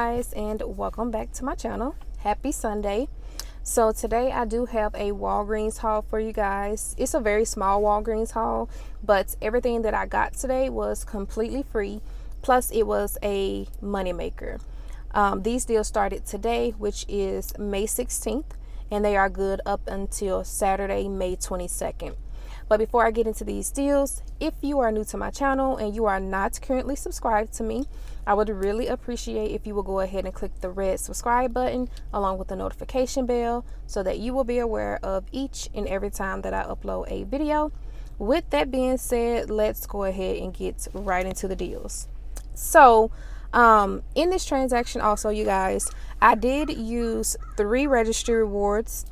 guys, and welcome back to my channel. Happy Sunday. So today I do have a Walgreens haul for you guys. It's a very small Walgreens haul, but everything that I got today was completely free, plus it was a money maker. These deals started today, which is May 16th, and they are good up until Saturday, May 22nd. But before I get into these deals, if you are new to my channel and you are not currently subscribed to me, I would really appreciate if you will go ahead and click the red subscribe button along with the notification bell so that you will be aware of each and every time that I upload a video. With that being said, let's go ahead and get right into the deals. So in this transaction also, you guys, I did use 3 registry rewards.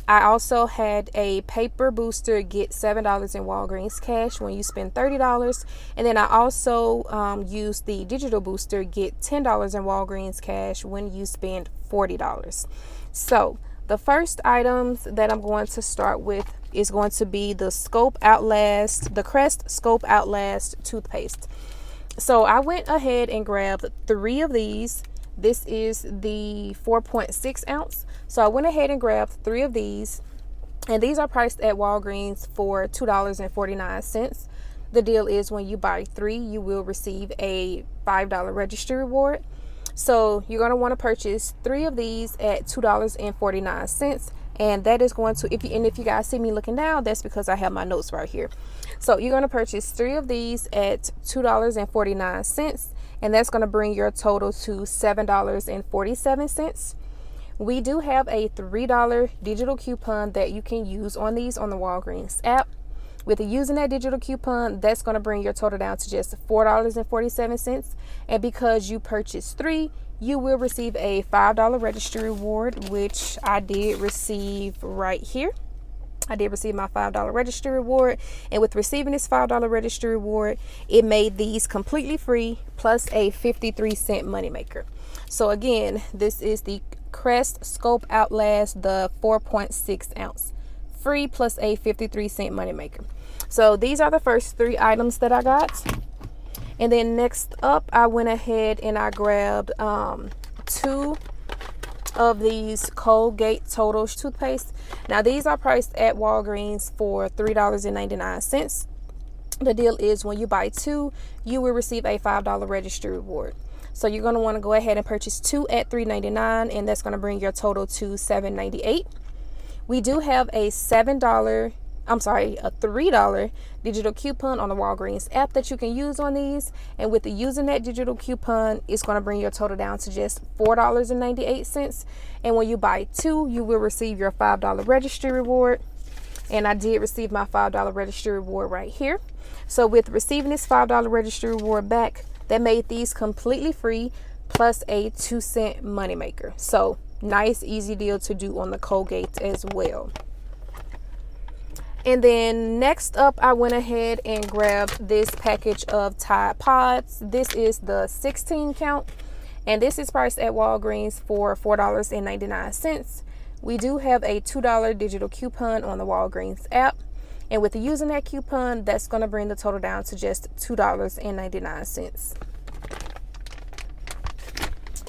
I also had a paper booster get $7 in Walgreens cash when you spend $30. And then I also used the digital booster get $10 in Walgreens cash when you spend $40. So the first items that I'm going to start with is going to be the Crest Scope Outlast toothpaste. So I went ahead and grabbed 3 of these. This is the 4.6 ounce. So I went ahead and grabbed 3 of these, and these are priced at Walgreens for $2.49. The deal is when you buy 3, you will receive a $5 registry reward. So you're going to want to purchase 3 of these at $2.49, and that is going to, if you guys see me looking down, that's because I have my notes right here. So you're going to purchase 3 of these at $2.49, and that's going to bring your total to $7.47. We do have a $3 digital coupon that you can use on these on the Walgreens app. With using that digital coupon, that's going to bring your total down to just $4.47. And because you purchased 3, you will receive a $5 registry reward, which I did receive right here. I did receive my $5 registry reward, and with receiving this $5 registry reward, it made these completely free plus a 53-cent moneymaker. So again, this is the Crest Scope Outlast, the 4.6 ounce, free plus a 53-cent moneymaker. So these are the first 3 items that I got. And then next up, I went ahead and I grabbed 2 of these Colgate Total toothpaste. Now these are priced at Walgreens for $3.99. The deal is when you buy 2, you will receive a $5 registry reward. So you're going to want to go ahead and purchase 2 at $3.99, and that's going to bring your total to $7.98. We do have a $3 digital coupon on the Walgreens app that you can use on these, and with using that digital coupon, it's going to bring your total down to just $4.98. And when you buy 2, you will receive your $5 registry reward, and I did receive my $5 registry reward right here. So with receiving this $5 registry reward back, that made these completely free plus a 2-cent moneymaker. So nice easy deal to do on the Colgate as well. And then next up, I went ahead and grabbed this package of Tide Pods. This is the 16 count, and this is priced at Walgreens for $4.99. We do have a $2 digital coupon on the Walgreens app, and with using that coupon, that's going to bring the total down to just $2.99.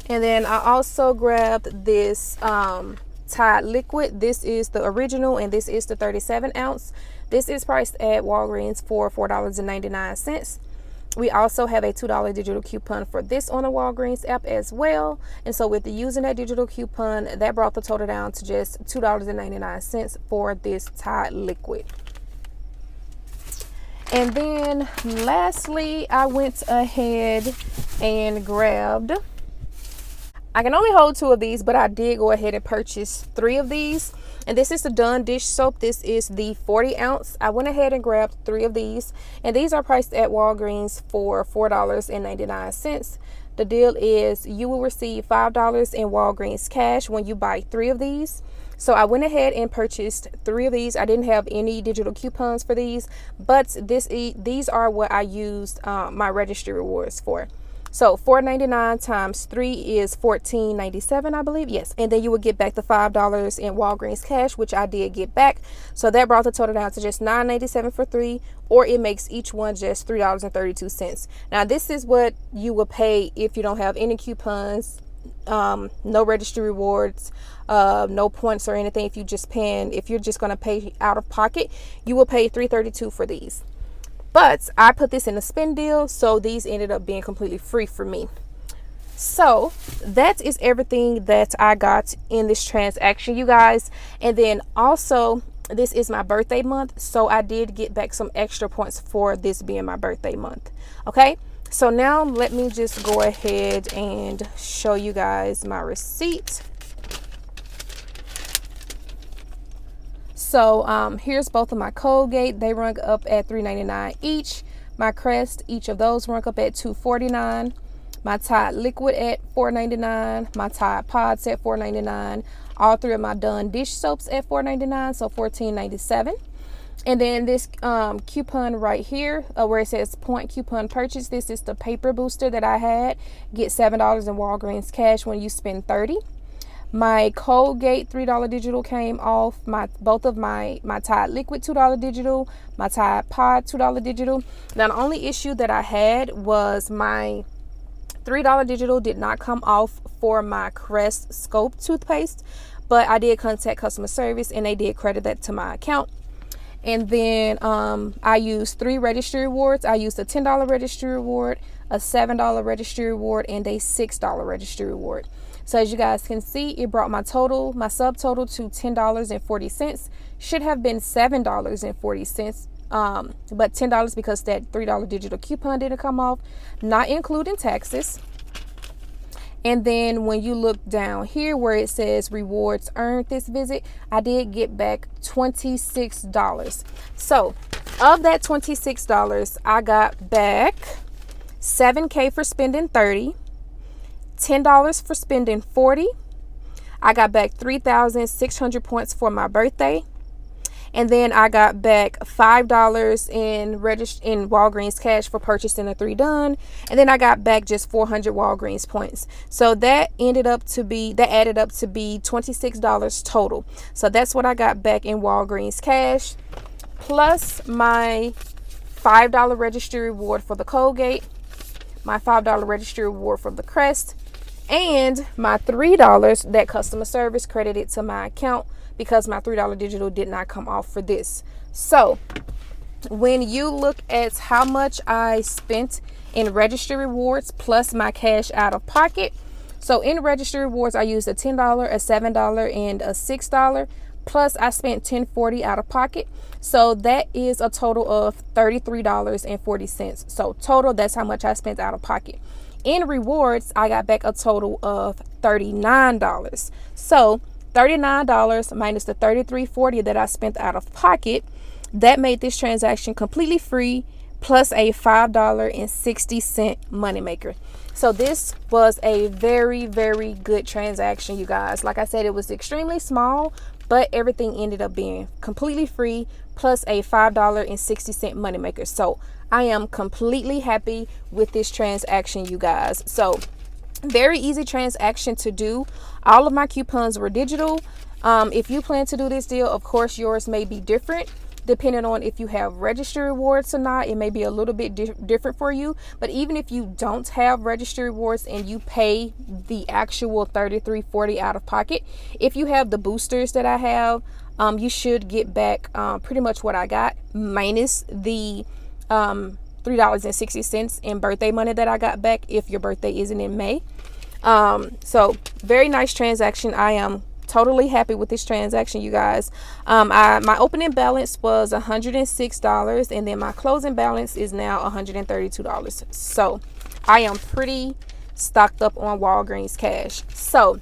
And then I also grabbed this Tide liquid. This is the original, and this is the 37 ounce. This is priced at Walgreens for $4.99. We also have a $2 digital coupon for this on the Walgreens app as well. And so with using that digital coupon, that brought the total down to just $2.99 for this Tide liquid. And then lastly, I went ahead and grabbed, I can only hold 2 of these, but I did go ahead and purchase 3 of these. And this is the Dawn dish soap. This is the 40 ounce. I went ahead and grabbed 3 of these, and these are priced at Walgreens for $4.99. The deal is you will receive $5 in Walgreens cash when you buy 3 of these. So I went ahead and purchased 3 of these. I didn't have any digital coupons for these, but these are what I used my registry rewards for. So $4.99 times 3 is $14.97, I believe. Yes. And then you would get back the $5 in Walgreens cash, which I did get back. So that brought the total down to just $9.97 for 3, or it makes each one just $3.32. Now this is what you will pay if you don't have any coupons no registry rewards, no points or anything. If you're just going to pay out of pocket, you will pay $3.32 for these. But I put this in a spin deal, so these ended up being completely free for me. So that is everything that I got in this transaction, you guys. And then also, this is my birthday month, so I did get back some extra points for this being my birthday month. Okay, so now let me just go ahead and show you guys my receipt. So here's both of my Colgate. They rung up at $3.99 each. My Crest, each of those rung up at $2.49. My Tide liquid at $4.99. My Tide pods at $4.99. All three of my Dawn dish soaps at $4.99, so $14.97. And then this coupon right here, where it says point coupon purchase, this is the paper booster that I had. Get $7 in Walgreens cash when you spend $30. My Colgate $3 digital came off. Both of my Tide liquid $2 digital, my Tide pod $2 digital. Now the only issue that I had was my $3 digital did not come off for my Crest Scope toothpaste, but I did contact customer service and they did credit that to my account. And then I used 3 registry rewards. I used a $10 registry reward, a $7 registry reward, and a $6 registry reward. So as you guys can see, it brought my subtotal to $10.40. Should have been $7.40. But $10 because that $3 digital coupon didn't come off, not including taxes. And then when you look down here where it says rewards earned this visit, I did get back $26. So of that $26, I got back $7K for spending $30, $10 for spending $40. I got back 3,600 points for my birthday. And then I got back $5 in Walgreens cash for purchasing the 3 done. And then I got back just 400 Walgreens points. So that added up to be $26 total. So that's what I got back in Walgreens cash, plus my $5 registry reward for the Colgate, my $5 registry reward for the Crest, and my $3 that customer service credited to my account, because my $3 digital did not come off for this. So when you look at how much I spent in registry rewards plus my cash out of pocket, so in registry rewards I used a $10, a $7, and a $6, plus I spent $10.40 out of pocket. So that is a total of $33.40. So total, that's how much I spent out of pocket. In rewards, I got back a total of $39. So $39 minus the $33.40 that I spent out of pocket, that made this transaction completely free, plus a $5.60 moneymaker. So this was a very, very good transaction, you guys. Like I said, it was extremely small, but everything ended up being completely free, plus a $5.60 moneymaker. So I am completely happy with this transaction, you guys. So very easy transaction to do. All of my coupons were digital. If you plan to do this deal, of course yours may be different depending on if you have registry rewards or not. It may be a little bit different for you. But even if you don't have registry rewards and you pay the actual $33.40 out of pocket, if you have the boosters that I have, you should get back pretty much what I got, minus the $3.60 in birthday money that I got back if your birthday isn't in May. So very nice transaction. I am totally happy with this transaction, you guys. My opening balance was $106, and then my closing balance is now $132. So I am pretty stocked up on Walgreens cash. So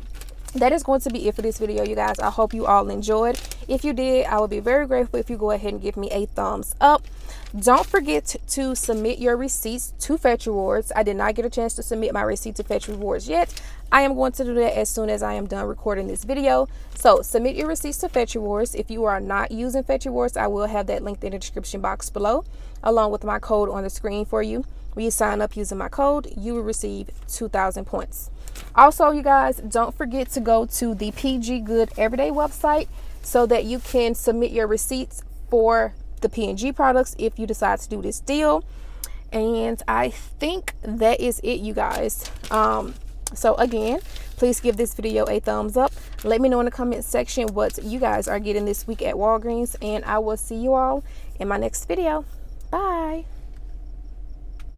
that is going to be it for this video, you guys. I hope you all enjoyed. If you did, I would be very grateful if you go ahead and give me a thumbs up. Don't forget to submit your receipts to Fetch Rewards. I did not get a chance to submit my receipt to Fetch Rewards yet. I am going to do that as soon as I am done recording this video. So submit your receipts to Fetch Rewards. If you are not using Fetch Rewards, I will have that linked in the description box below, along with my code on the screen for you. When you sign up using my code, you will receive 2,000 points. Also, you guys, don't forget to go to the PG Good Everyday website so that you can submit your receipts for the P&G products if you decide to do this deal. And I think that is it, you guys. So again, Please give this video a thumbs up. Let me know in the comment section what you guys are getting this week at Walgreens, and I will see you all in my next video. Bye.